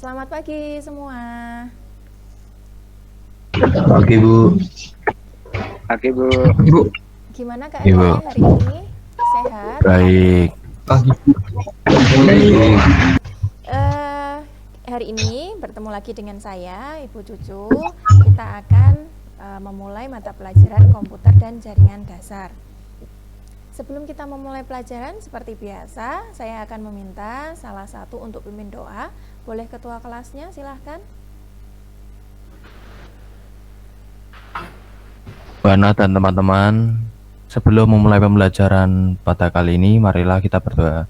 Selamat pagi semua. Oke Bu. Oke Bu. Ibu. Gimana Ibu. keadaannya hari ini? Sehat? Baik. Pagi Bu. Baik. Eh, Hari ini bertemu lagi dengan saya, Ibu Cucu. Kita akan memulai mata pelajaran komputer dan jaringan dasar. Sebelum kita memulai pelajaran, seperti biasa, saya akan meminta salah satu untuk pimpin doa. Boleh ketua kelasnya, silahkan. Bana dan teman-teman, sebelum memulai pembelajaran pada kali ini, marilah kita berdoa.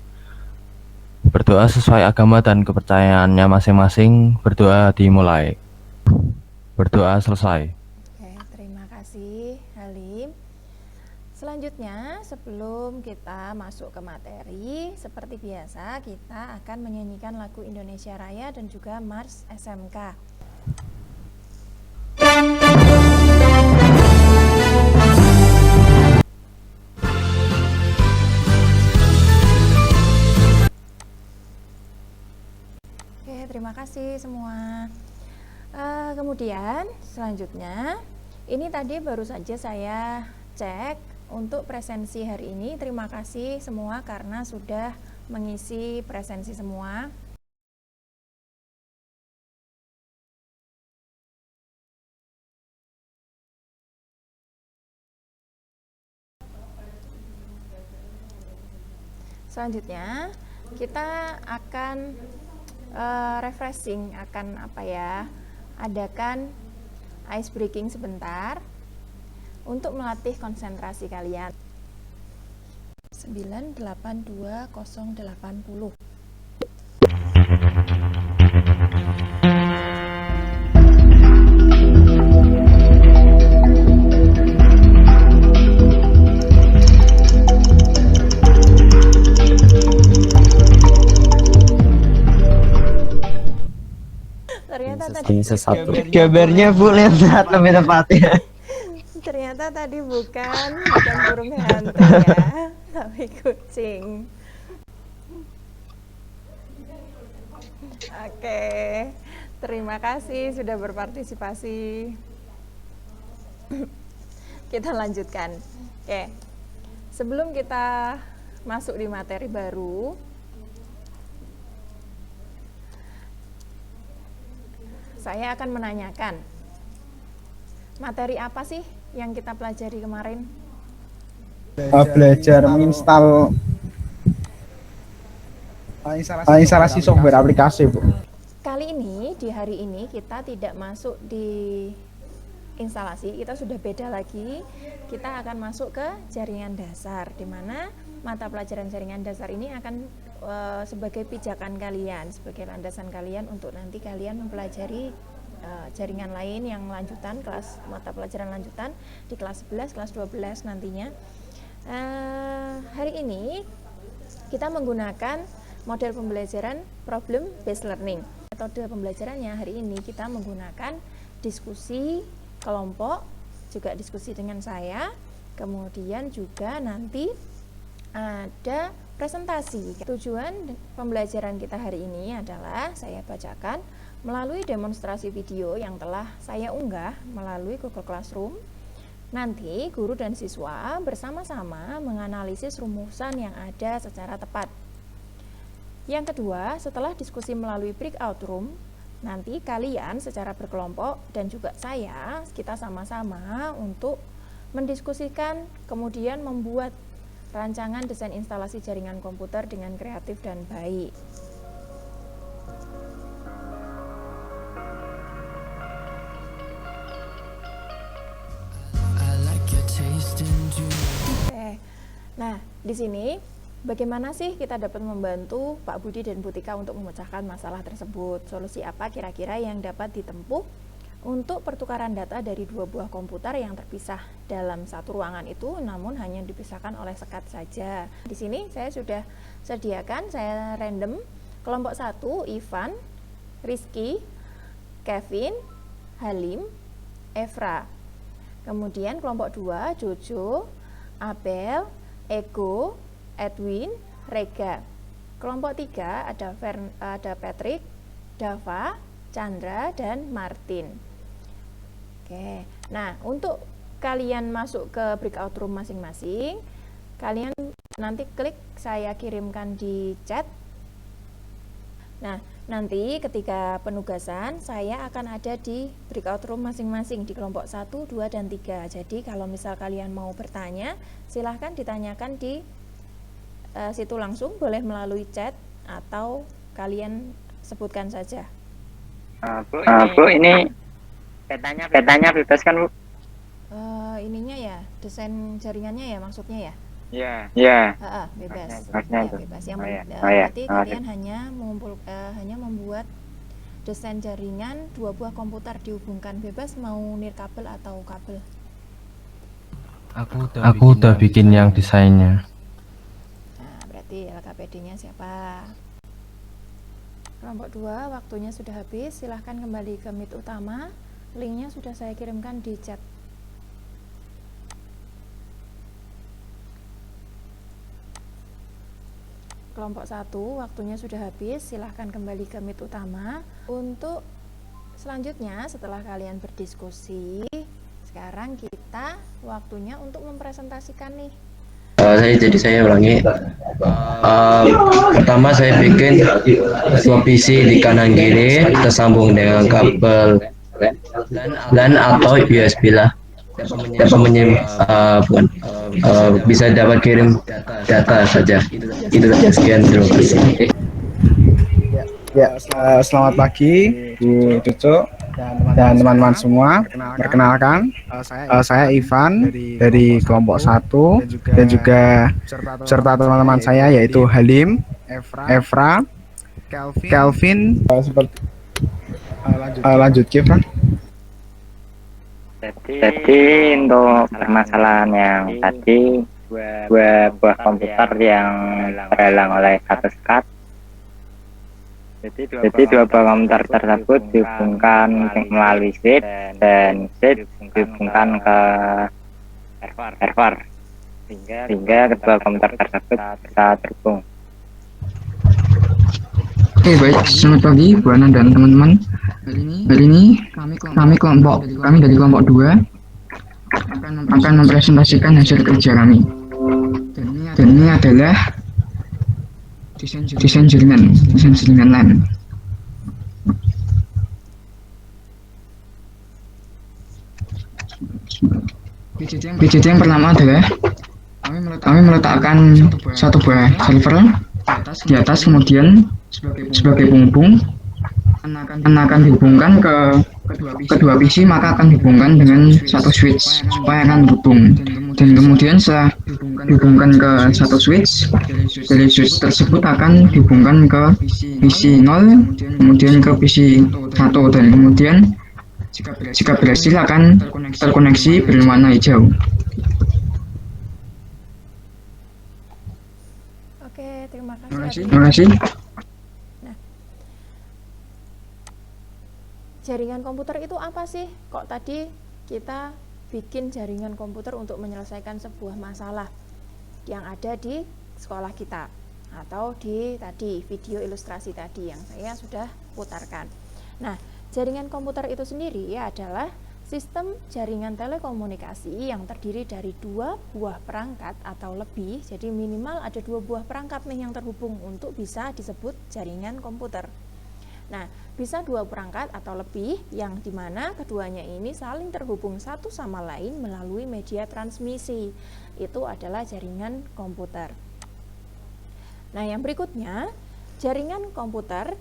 Berdoa sesuai agama dan kepercayaannya masing-masing. Berdoa dimulai. Berdoa selesai. Oke, terima kasih Halim. Selanjutnya, sebelum kita masuk ke materi, seperti biasa kita akan menyanyikan lagu Indonesia Raya dan juga Mars SMK. Oke, terima kasih semua. Kemudian selanjutnya, ini tadi baru saja saya cek untuk presensi hari ini. Terima kasih semua karena sudah mengisi presensi semua. Selanjutnya kita akan refreshing, akan adakan ice breaking sebentar untuk melatih konsentrasi kalian. 982080. Ternyata tadi Gambarnya Bu, lihat lebih tepatnya. ternyata tadi bukan burung hantu ya, tapi kucing. Oke, terima kasih sudah berpartisipasi. Kita lanjutkan. Oke, sebelum kita masuk di materi baru, saya akan menanyakan, materi apa sih yang kita pelajari kemarin? Belajar menginstal instalasi software aplikasi Bu. Kali ini, di hari ini kita tidak masuk di instalasi, kita sudah beda lagi. Kita akan masuk ke jaringan dasar, di mana mata pelajaran jaringan dasar ini akan sebagai pijakan kalian, sebagai landasan kalian untuk nanti kalian mempelajari jaringan lain yang lanjutan, kelas mata pelajaran lanjutan di kelas 11, kelas 12 nantinya. Hari ini kita menggunakan model pembelajaran problem based learning. Metode pembelajarannya hari ini kita menggunakan diskusi kelompok, juga diskusi dengan saya, kemudian juga nanti ada presentasi. Tujuan pembelajaran kita hari ini adalah saya bacakan melalui demonstrasi video yang telah saya unggah melalui Google Classroom. Nanti guru dan siswa bersama-sama menganalisis rumusan yang ada secara tepat. Yang kedua, setelah diskusi melalui breakout room, nanti kalian secara berkelompok dan juga saya, kita sama-sama untuk mendiskusikan, kemudian membuat rancangan desain instalasi jaringan komputer dengan kreatif dan baik. Nah, di sini bagaimana sih kita dapat membantu Pak Budi dan Bu Tika untuk memecahkan masalah tersebut? Solusi apa kira-kira yang dapat ditempuh untuk pertukaran data dari dua buah komputer yang terpisah dalam satu ruangan itu, namun hanya dipisahkan oleh sekat saja. Di sini saya sudah sediakan, saya random. Kelompok 1, Ivan, Rizky, Kevin, Halim, Evra. Kemudian kelompok 2, Jojo, Abel, Ego, Edwin, Rega. Kelompok 3 ada Patrick Dava, Chandra, dan Martin. Oke, nah untuk kalian masuk ke breakout room masing-masing, kalian nanti klik saya kirimkan di chat. Nah, nanti ketika penugasan saya akan ada di breakout room masing-masing di kelompok 1, 2, dan 3. Jadi kalau misal kalian mau bertanya, silahkan ditanyakan di situ langsung, boleh melalui chat atau kalian sebutkan saja. Bu, ini petanya bebas kan, Bu? Ininya ya, desain jaringannya ya maksudnya ya? Iya. Bebas. Maksudnya Ya, itu. bebas. Yang Oh, iya. berarti Oh, kalian hanya membuat desain jaringan 2 buah komputer dihubungkan, bebas mau nirkabel atau kabel. Aku udah bikin yang desainnya. Nah, berarti LKPD-nya siapa? Kelompok 2 waktunya sudah habis, silahkan kembali ke Meet utama. Linknya sudah saya kirimkan di chat. Kelompok 1 waktunya sudah habis, silahkan kembali ke Meet utama. Untuk selanjutnya setelah kalian berdiskusi, sekarang kita waktunya untuk mempresentasikan nih. Saya ulangi. Pertama saya bikin 2 PC di kanan kiri tersambung dengan kabel LAN atau USB lah. Bisa dapat kirim data saja. Itu saja, sekian, terima kasih. Selamat pagi Bu Cucu dan teman-teman semua. Perkenalkan, saya Ivan dari kelompok 1 dan juga serta teman-teman saya yaitu Halim, Evra, Kelvin. Lanjut Kifra. Jadi untuk permasalahan yang tadi, dua buah komputer yang terhalang oleh satu sekat. Jadi 2 buah komputer tersebut dihubungkan melalui switch dan switch dihubungkan ke server sehingga kedua komputer tersebut bisa terhubung. Oke, baik, selamat pagi Bu Ana dan teman-teman. Hari ini kami dari kelompok 2 akan mempresentasikan hasil kerja kami. Dan ini adalah desain jaringan LAN. PJJ yang pertama adalah kami meletakkan satu buah server di atas, kemudian sebagai penghubung akan dihubungkan ke kedua PC, maka akan dihubungkan dengan satu switch supaya akan berhubung, dan kemudian setelah dihubungkan ke satu switch, dari switch tersebut akan dihubungkan ke PC 0, kemudian ke PC 1, dan kemudian jika berhasil akan terkoneksi berwarna hijau. Oke, terima kasih. Terima kasih. Nah, jaringan komputer itu apa sih? Kok tadi kita bikin jaringan komputer untuk menyelesaikan sebuah masalah yang ada di sekolah kita atau di tadi video ilustrasi tadi yang saya sudah putarkan. Nah, jaringan komputer itu sendiri adalah sistem jaringan telekomunikasi yang terdiri dari 2 buah perangkat atau lebih. Jadi minimal ada 2 buah perangkat nih yang terhubung untuk bisa disebut jaringan komputer. Nah, bisa 2 perangkat atau lebih yang dimana keduanya ini saling terhubung satu sama lain melalui media transmisi. Itu adalah jaringan komputer. Nah, yang berikutnya, jaringan komputer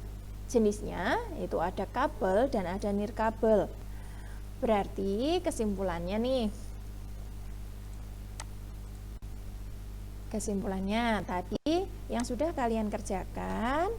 jenisnya itu ada kabel dan ada nirkabel. Berarti kesimpulannya nih, tadi yang sudah kalian kerjakan,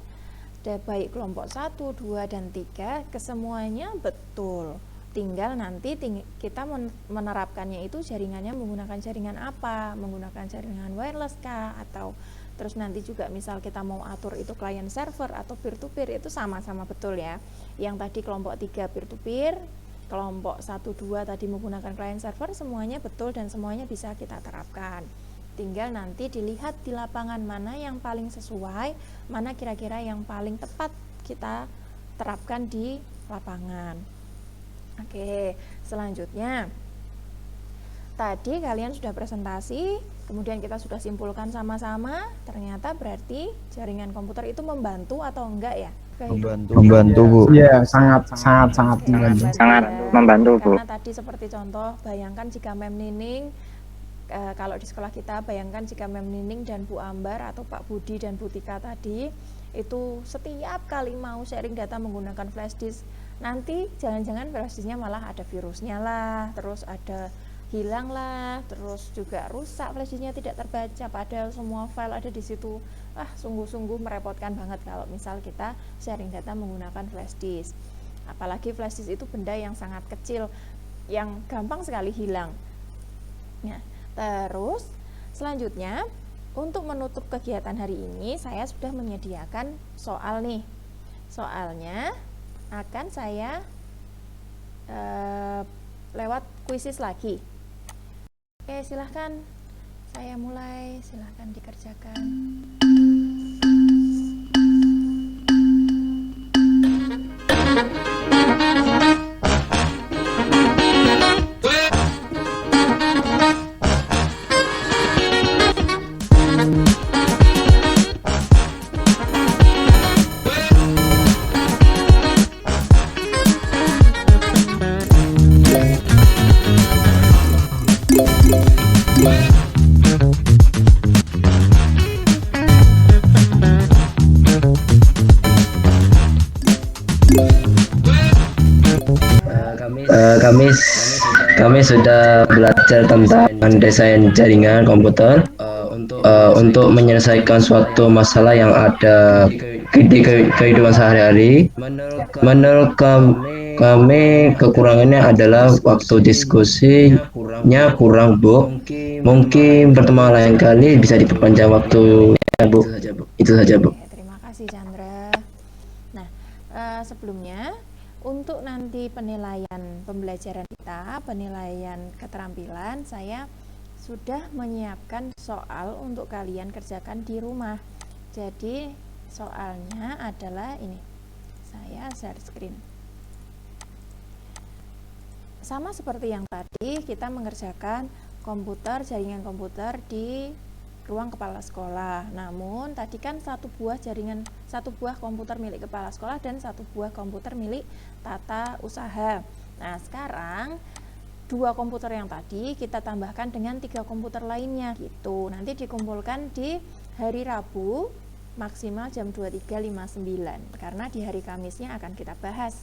baik kelompok 1, 2, dan 3, kesemuanya betul. Tinggal nanti kita menerapkannya itu jaringannya menggunakan jaringan apa, menggunakan jaringan wireless kah, atau terus nanti juga misal kita mau atur itu client server atau peer to peer, itu sama-sama betul ya. Yang tadi kelompok 3 peer to peer, kelompok 1, 2 tadi menggunakan client server, semuanya betul dan semuanya bisa kita terapkan. Tinggal nanti dilihat di lapangan mana yang paling sesuai, mana kira-kira yang paling tepat kita terapkan di lapangan. Oke, selanjutnya tadi kalian sudah presentasi, kemudian kita sudah simpulkan sama-sama, ternyata berarti jaringan komputer itu membantu atau enggak ya? Membantu, Bu. Iya, sangat membantu. Sangat membantu, Bu. Karena tadi seperti contoh, bayangkan jika Mem Nining, kalau di sekolah kita, bayangkan jika Mem Nining dan Bu Ambar atau Pak Budi dan Bu Tika tadi, itu setiap kali mau sharing data menggunakan flash disk, nanti jangan-jangan flash disknya malah ada virusnya lah, terus ada hilang lah, terus juga rusak flash disknya, tidak terbaca, padahal semua file ada di situ. Sungguh-sungguh merepotkan banget kalau misal kita sharing data menggunakan flash disk. Apalagi flash disk itu benda yang sangat kecil, yang gampang sekali hilang. Nah, terus selanjutnya untuk menutup kegiatan hari ini, saya sudah menyediakan soal nih. Soalnya akan saya lewat kuisis lagi. Oke, silahkan saya mulai, silahkan dikerjakan. Kami sudah belajar tentang desain jaringan komputer untuk menyelesaikan suatu masalah yang ada di kehidupan sehari-hari. Menurut kami kekurangannya adalah waktu diskusinya kurang, Bu. Mungkin pertemuan lain kali bisa diperpanjang waktunya, Bu. Itu saja, Bu. Oke, terima kasih Chandra. Nah, sebelumnya untuk nanti penilaian pembelajaran kita, penilaian keterampilan, saya sudah menyiapkan soal untuk kalian kerjakan di rumah. Jadi soalnya adalah ini, saya share screen. Sama seperti yang tadi, kita mengerjakan jaringan komputer di ruang kepala sekolah. Namun tadi kan satu buah komputer milik kepala sekolah dan satu buah komputer milik tata usaha. Nah, sekarang 2 komputer yang tadi kita tambahkan dengan 3 komputer lainnya gitu. Nanti dikumpulkan di hari Rabu maksimal jam 23.59 karena di hari Kamisnya akan kita bahas.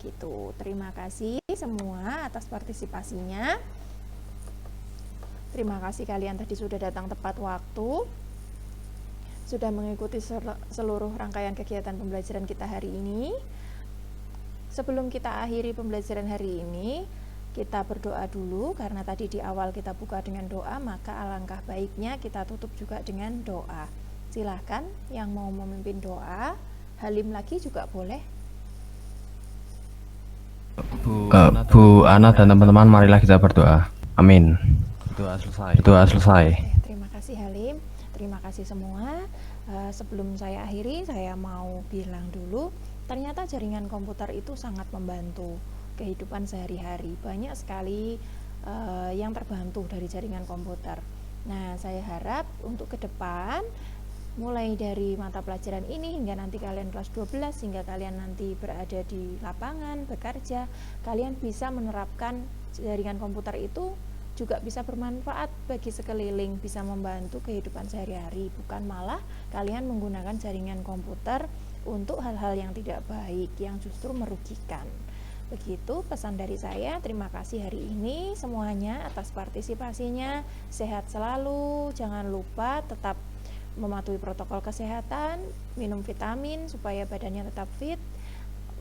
Gitu. Terima kasih semua atas partisipasinya. Terima kasih kalian tadi sudah datang tepat waktu, sudah mengikuti seluruh rangkaian kegiatan pembelajaran kita hari ini. Sebelum kita akhiri pembelajaran hari ini, kita berdoa dulu, karena tadi di awal kita buka dengan doa, maka alangkah baiknya kita tutup juga dengan doa. Silahkan yang mau memimpin doa, Halim lagi juga boleh. Bu Ana dan teman-teman, marilah kita berdoa. Amin. Doa selesai. Terima kasih Halim, terima kasih semua. Sebelum saya akhiri, saya mau bilang dulu, ternyata jaringan komputer itu sangat membantu kehidupan sehari-hari. Banyak sekali yang terbantu dari jaringan komputer. Nah, saya harap untuk ke depan, mulai dari mata pelajaran ini hingga nanti kalian kelas 12, hingga kalian nanti berada di lapangan, bekerja, kalian bisa menerapkan jaringan komputer itu juga bisa bermanfaat bagi sekeliling, bisa membantu kehidupan sehari-hari, bukan malah kalian menggunakan jaringan komputer untuk hal-hal yang tidak baik, yang justru merugikan. Begitu pesan dari saya. Terima kasih hari ini semuanya atas partisipasinya. Sehat selalu, jangan lupa tetap mematuhi protokol kesehatan, minum vitamin supaya badannya tetap fit.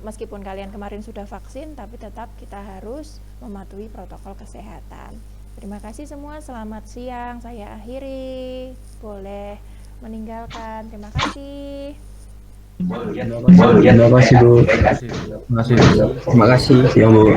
Meskipun kalian kemarin sudah vaksin, tapi tetap kita harus mematuhi protokol kesehatan. Terima kasih semua, selamat siang. Saya akhiri, boleh meninggalkan. Terima kasih. Terima kasih, Bu. Terima kasih. Siang, Bu.